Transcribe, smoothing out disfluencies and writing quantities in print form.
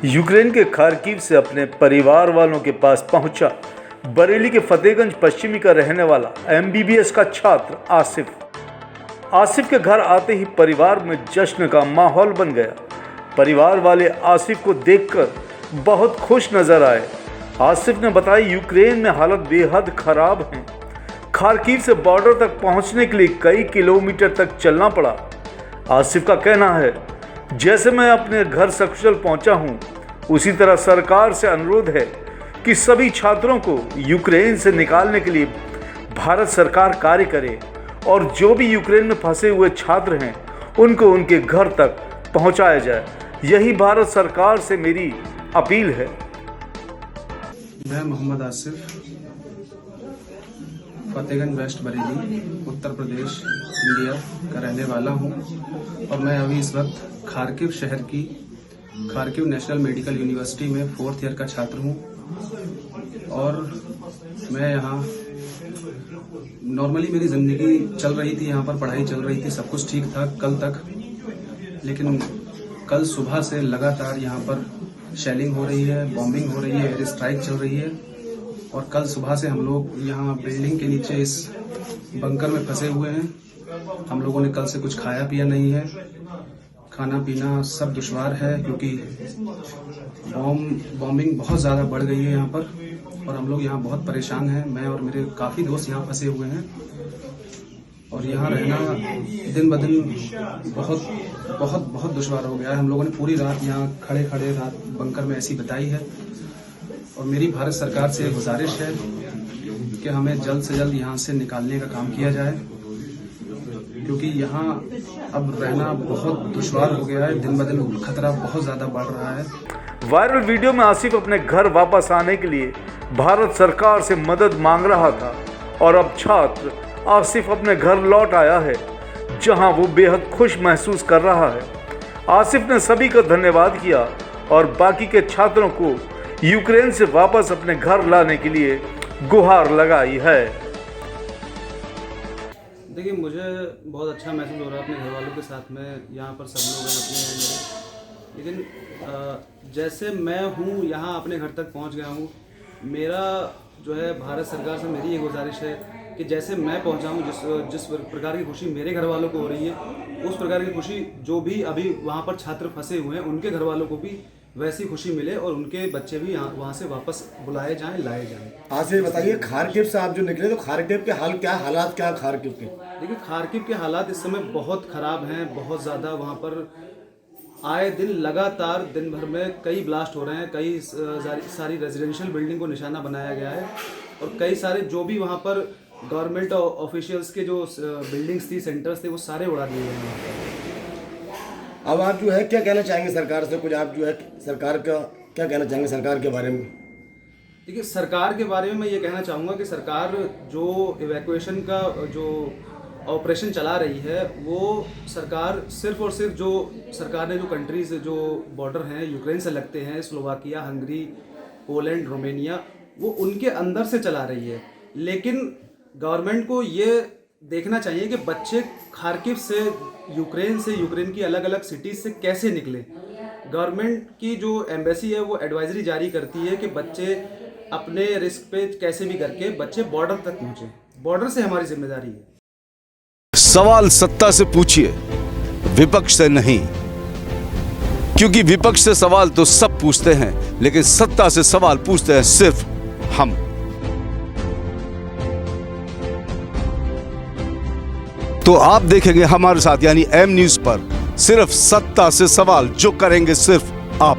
Ukraine के Kharkiv से अपने परिवार वालों के पास पहुंचा बरेली के फतेहगंज पश्चिमी का रहने वाला एमबीबीएस का छात्र आसिफ। आसिफ के घर आते ही परिवार में जश्न का माहौल बन गया। परिवार वाले आसिफ को देखकर बहुत खुश नजर आए। आसिफ ने बताया, यूक्रेन में हालत बेहद खराब है। खार्किव से बॉर्डर तक पहुंचने के लिए कई किलोमीटर तक चलना पड़ा। आसिफ का कहना है, जैसे मैं अपने घर सकुशल पहुंचा हूं, उसी तरह सरकार से अनुरोध है कि सभी छात्रों को यूक्रेन से निकालने के लिए भारत सरकार कार्य करे और जो भी यूक्रेन में फंसे हुए छात्र हैं उनको उनके घर तक पहुंचाया जाए। यही भारत सरकार से मेरी अपील है। मैं मोहम्मद आसिफ, फतेहगंज वेस्ट बरेली, उत्तर प्रदेश, इंडिया का रहने वाला हूं और मैं अभी इस वक्त खार्किव शहर की खार्किव नेशनल मेडिकल यूनिवर्सिटी में 4th ईयर का छात्र हूं और मैं यहाँ नॉर्मली मेरी ज़िंदगी चल रही थी, यहाँ पर पढ़ाई चल रही थी, सब कुछ ठीक था कल तक। लेकिन कल सुबह से लगातार यहाँ पर शेलिंग हो रही है, बॉम्बिंग हो रही है, एयर स्ट्राइक चल रही है और कल सुबह से हम लोग यहाँ बिल्डिंग के नीचे इस बंकर में फंसे हुए हैं। हम लोगों ने कल से कुछ खाया पिया नहीं है, खाना पीना सब दुश्वार है क्योंकि बॉम्बिंग बहुत ज़्यादा बढ़ गई है यहाँ पर और हम लोग यहाँ बहुत परेशान हैं। मैं और मेरे काफ़ी दोस्त यहाँ फंसे हुए हैं और यहाँ रहना दिन ब दिन बहुत बहुत बहुत दुश्वार हो गया है। हम लोगों ने पूरी रात यहाँ खड़े खड़े रात बंकर में ऐसी बिताई है और मेरी भारत सरकार से गुजारिश है कि हमें जल्द से जल्द यहाँ से निकालने का काम किया जाए क्योंकि यहाँ अब रहना बहुत दुश्वार हो गया है। दिन ब दिन खतरा बहुत ज़्यादा बढ़ रहा है। वायरल वीडियो में आसिफ अपने घर वापस आने के लिए भारत सरकार से मदद मांग रहा था और अब छात्र आसिफ अपने घर लौट आया है, जहां वो बेहद खुश महसूस कर रहा है। आसिफ ने सभी का धन्यवाद किया और बाकी के छात्रों को यूक्रेन से वापस अपने घर लाने के लिए गुहार लगाई है। देखिए, मुझे बहुत अच्छा महसूस हो रहा है अपने घर वालों के साथ में। यहाँ पर सब लोग हैं अपने मेरे, लेकिन जैसे मैं हूँ यहाँ अपने घर तक पहुँच गया हूँ। मेरा जो है भारत सरकार से मेरी ये गुजारिश है कि जैसे मैं पहुँचा हूँ, जिस प्रकार की खुशी मेरे घर वालों को हो रही है, उस प्रकार की खुशी जो भी अभी वहाँ पर छात्र फंसे हुए हैं उनके घर वालों को भी वैसी खुशी मिले और उनके बच्चे भी वहाँ से वापस बुलाए जाएं, लाए जाएं। आज से बताइए, खार्किव से आप जो निकले तो खार्किव के हालात क्या खार्किव के? देखिए, खार्किव के हालात इस समय बहुत ख़राब हैं, बहुत ज़्यादा। वहाँ पर आए दिन लगातार दिन भर में कई ब्लास्ट हो रहे हैं, कई सारी रेजिडेंशियल बिल्डिंग को निशाना बनाया गया है और कई सारे जो भी वहाँ पर गवर्नमेंट ऑफिशियल्स के जो बिल्डिंग्स थी, सेंटर्स थे, वो सारे उड़ा दिए गए हैं। अब आप जो है क्या कहना चाहेंगे सरकार से? कुछ आप जो है सरकार का क्या कहना चाहेंगे सरकार के बारे में? देखिए, सरकार के बारे में मैं ये कहना चाहूँगा कि सरकार जो इवैक्यूएशन का जो ऑपरेशन चला रही है, वो सरकार सिर्फ और सिर्फ जो सरकार ने जो कंट्रीज जो बॉर्डर हैं यूक्रेन से लगते हैं, स्लोवाकिया, हंगरी, पोलैंड, रोमेनिया, वो उनके अंदर से चला रही है। लेकिन गवर्नमेंट को ये देखना चाहिए कि बच्चे खार्किव से यूक्रेन की अलग अलग सिटीज़ से कैसे निकले। गवर्नमेंट की जो एम्बेसी है वो एडवाइजरी जारी करती है कि बच्चे अपने रिस्क पे कैसे भी करके बच्चे बॉर्डर तक पहुंचे। बॉर्डर से हमारी जिम्मेदारी है। सवाल सत्ता से पूछिए, विपक्ष से नहीं, क्योंकि विपक्ष से सवाल तो सब पूछते हैं, लेकिन सत्ता से सवाल पूछते हैं सिर्फ हम। तो आप देखेंगे हमारे साथ यानी एम न्यूज़ पर सिर्फ सत्ता से सवाल जो करेंगे सिर्फ आप।